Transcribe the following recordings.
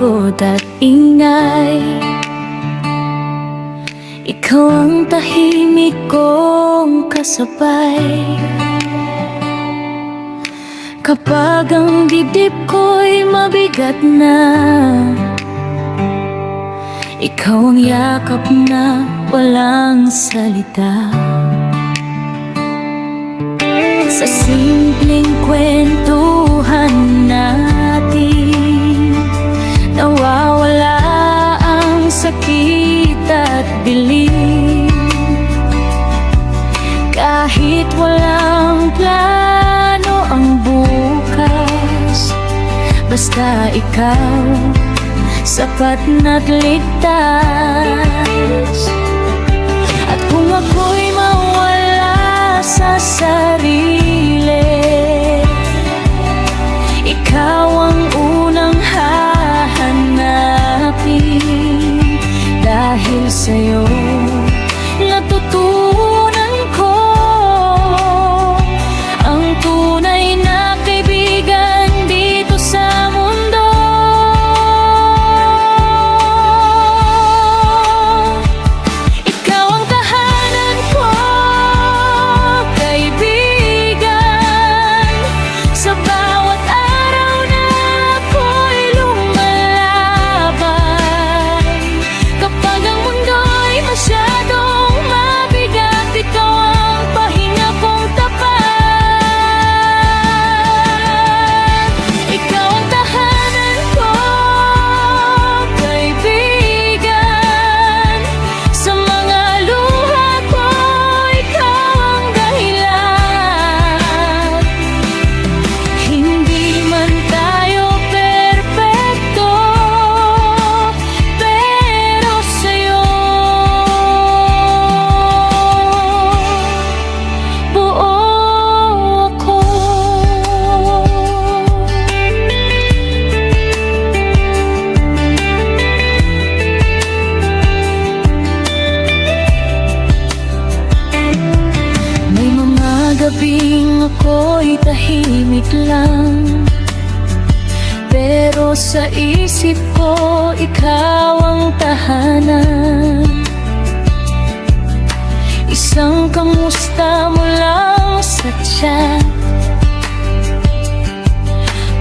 likod at ingay. Ikaw ang tahimik kong kasabay. Kapag ang dibdib ko'y mabigat na, ikaw ang yakap na walang salita. Sa simpleng kwentuhan natin, nawawala ang sakit at bilib. Kahit walang plano ang bukas, basta ikaw sapat na't ligtas. At kung ako'y mawala sa sarili, ikaw ang unang hahanapin. Dahil sa'yo natutunan ko ang tunay na kaibigan dito sa mundo. Ikaw ang tahanan ko, kaibigan. Sa bawat araw na ako'y lumalabay, kapag ang mundo'y masyadong mabigat, ikaw ang pahinga kong tapat. Ikaw ang tahanan ko, kaibigan. Sa mga luha ko, ikaw ang dahilan. Hindi man tayo perpekto, pero sa'yo buo ako. May mga gabing ako'y tahimik lang, pero sa isip ko ikaw ang tahanan. Isang kamusta mo lang sa tiyan,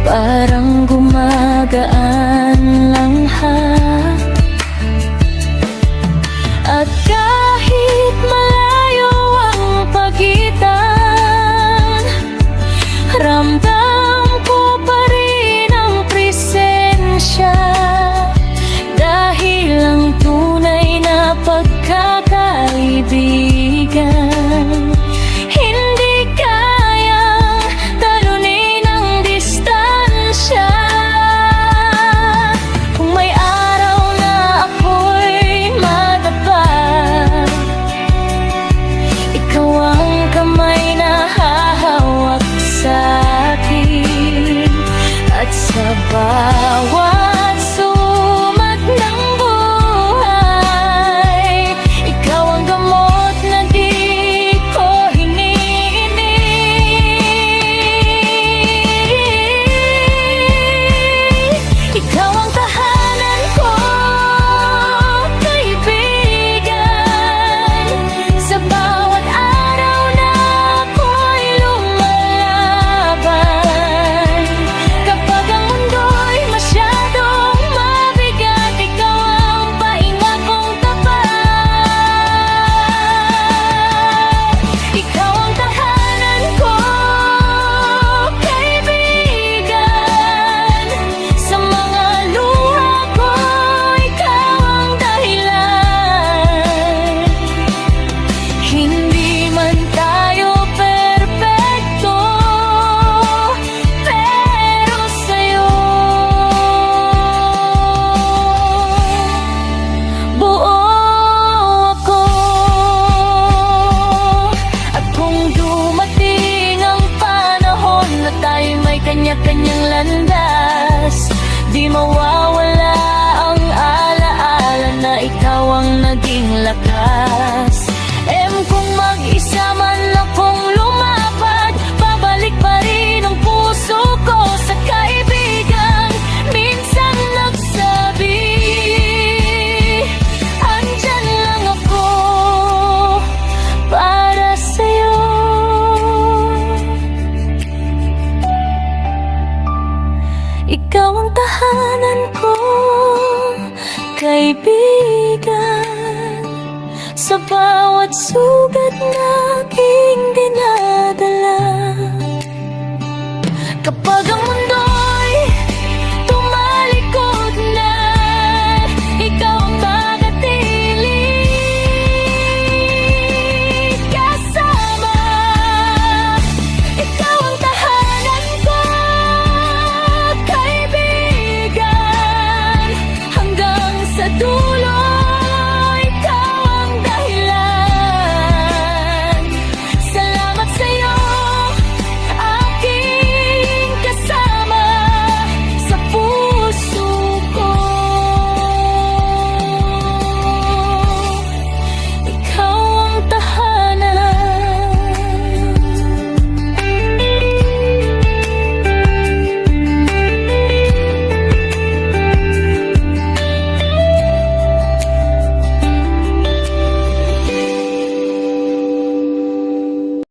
parang gumagaan lang at kahit malayo ang pagitan, ramdam ko pa rin ang presensya. Dahil ang tunay na pagkakaibigan hindi kayang talunin ang distansya. kaibigan. Sa bawat sugat na